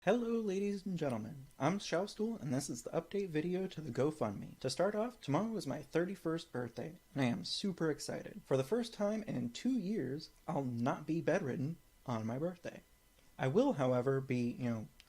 Hello ladies and gentlemen, I'm Shoustool and this is the update video to the GoFundMe. To start off, tomorrow is my 31st birthday and I am super excited. For the first time in 2 years, I'll not be bedridden on my birthday. I will, however, be,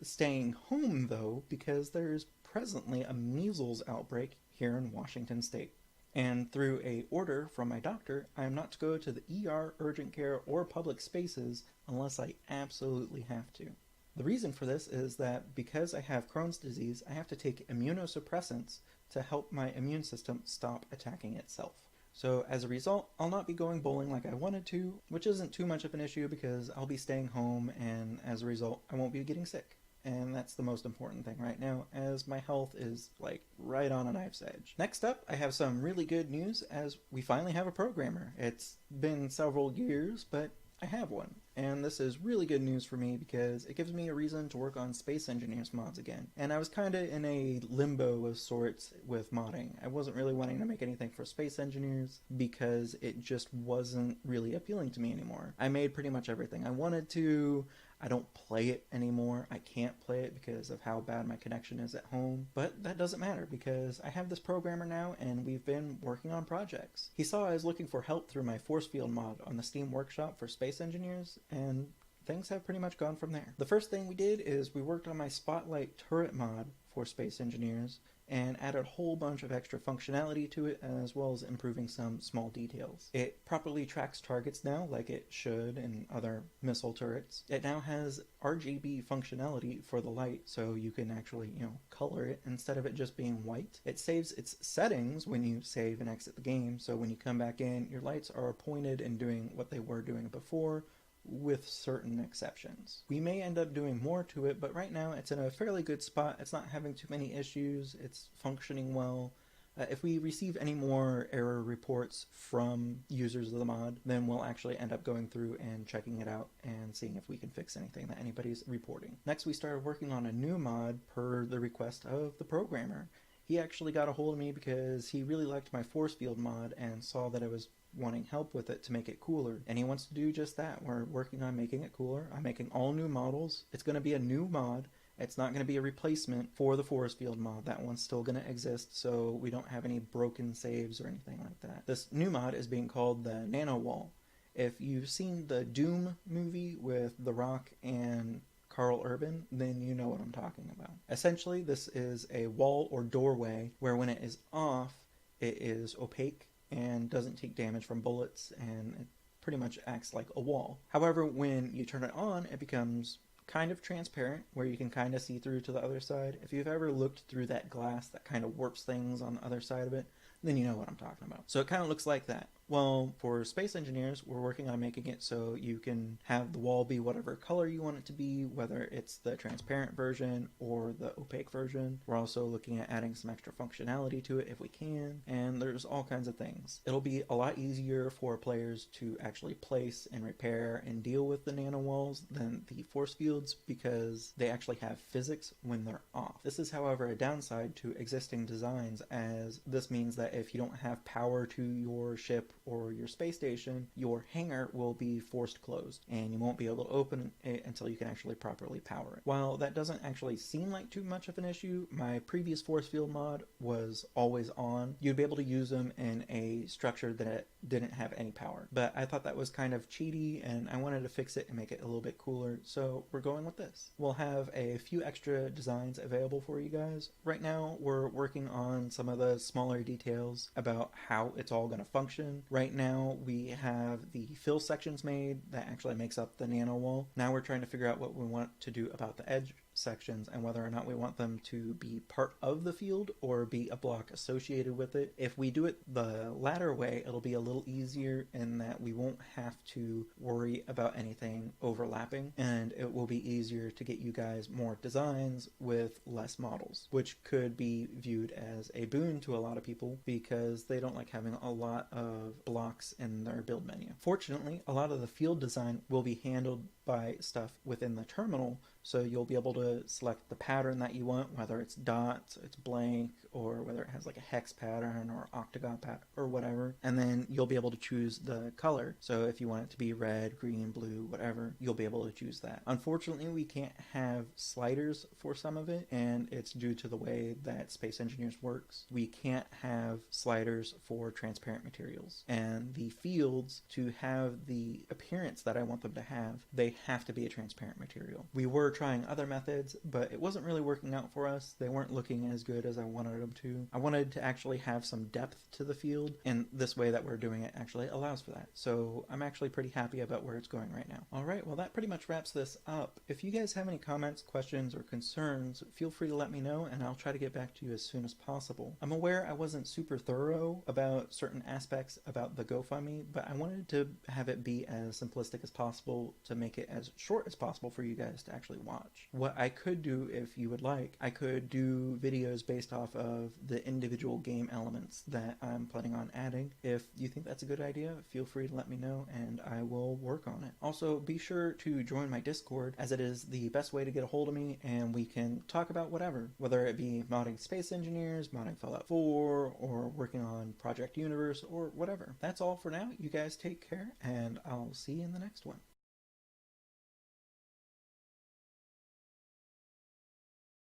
staying home though because there's presently a measles outbreak here in Washington state. And through a order from my doctor, I am not to go to the ER, urgent care, or public spaces unless I absolutely have to. The reason for this is that because I have Crohn's disease, I have to take immunosuppressants to help my immune system stop attacking itself. So as a result, I'll not be going bowling like I wanted to, which isn't too much of an issue because I'll be staying home and as a result, I won't be getting sick. And that's the most important thing right now, as my health is like right on a knife's edge. Next up, I have some really good news as we finally have a programmer. It's been several years, but I have one, and this is really good news for me because it gives me a reason to work on Space Engineers mods again. And I was kinda in a limbo of sorts with modding. I wasn't really wanting to make anything for Space Engineers because it just wasn't really appealing to me anymore. I made pretty much everything I wanted to. I don't play it anymore. I can't play it because of how bad my connection is at home. But that doesn't matter because I have this programmer now and we've been working on projects. He saw I was looking for help through my force field mod on the Steam Workshop for Space Engineers and things have pretty much gone from there. The first thing we did is we worked on my Spotlight turret mod for Space Engineers and added a whole bunch of extra functionality to it as well as improving some small details. It properly tracks targets now like it should in other missile turrets. It now has RGB functionality for the light so you can actually, color it instead of it just being white. It saves its settings when you save and exit the game, so when you come back in, your lights are pointed and doing what they were doing before, with certain exceptions. We may end up doing more to it, but right now it's in a fairly good spot. It's not having too many issues. It's functioning well. If we receive any more error reports from users of the mod, then we'll actually end up going through and checking it out and seeing if we can fix anything that anybody's reporting. Next, we started working on a new mod per the request of the programmer. He actually got a hold of me because he really liked my force field mod and saw that I was wanting help with it to make it cooler, and he wants to do just that. We're working on making it cooler. I'm making all new models. It's going to be a new mod. It's not going to be a replacement for the force field mod. That one's still going to exist, so we don't have any broken saves or anything like that. This new mod is being called the Nano Wall. If you've seen the Doom movie with The Rock and Carl Urban, then you know what I'm talking about. Essentially, this is a wall or doorway where when it is off, it is opaque and doesn't take damage from bullets, and it pretty much acts like a wall. However, when you turn it on, it becomes kind of transparent, where you can kind of see through to the other side. If you've ever looked through that glass that kind of warps things on the other side of it, then you know what I'm talking about. So it kind of looks like that. Well, for Space Engineers, we're working on making it so you can have the wall be whatever color you want it to be, whether it's the transparent version or the opaque version. We're also looking at adding some extra functionality to it if we can, and there's all kinds of things. It'll be a lot easier for players to actually place and repair and deal with the nano walls than the force fields because they actually have physics when they're off. This is, however, a downside to existing designs, as this means that if you don't have power to your ship or your space station, your hangar will be forced closed and you won't be able to open it until you can actually properly power it. While that doesn't actually seem like too much of an issue, my previous force field mod was always on. You'd be able to use them in a structure that didn't have any power, but I thought that was kind of cheaty and I wanted to fix it and make it a little bit cooler, so we're going with this. We'll have a few extra designs available for you guys. Right now we're working on some of the smaller details about how it's all going to function. Right now we have the fill sections made that actually makes up the nano wall. Now we're trying to figure out what we want to do about the edge sections and whether or not we want them to be part of the field or be a block associated with it. If we do it the latter way, it'll be a little easier in that we won't have to worry about anything overlapping, and it will be easier to get you guys more designs with less models, which could be viewed as a boon to a lot of people because they don't like having a lot of blocks in their build menu. Fortunately, a lot of the field design will be handled by stuff within the terminal, so you'll be able to to select the pattern that you want, whether it's dots, it's blank, or whether it has like a hex pattern or octagon pattern or whatever. And then you'll be able to choose the color. So if you want it to be red, green, blue, whatever, you'll be able to choose that. Unfortunately, we can't have sliders for some of it, and it's due to the way that Space Engineers works. We can't have sliders for transparent materials. And the fields, to have the appearance that I want them to have, they have to be a transparent material. We were trying other methods, but it wasn't really working out for us. They weren't looking as good as I wanted them to. I wanted to actually have some depth to the field, and this way that we're doing it actually allows for that. So I'm actually pretty happy about where it's going right now. Alright, well that pretty much wraps this up. If you guys have any comments, questions, or concerns, feel free to let me know and I'll try to get back to you as soon as possible. I'm aware I wasn't super thorough about certain aspects about the GoFundMe, but I wanted to have it be as simplistic as possible to make it as short as possible for you guys to actually watch. What I could do, if you would like, I could do videos based off of the individual game elements that I'm planning on adding. If you think that's a good idea, feel free to let me know and I will work on it. Also, be sure to join my Discord, as it is the best way to get a hold of me and we can talk about whatever, whether it be modding Space Engineers, modding Fallout 4, or working on Project Universe, or whatever. That's all for now. You guys take care and I'll see you in the next one.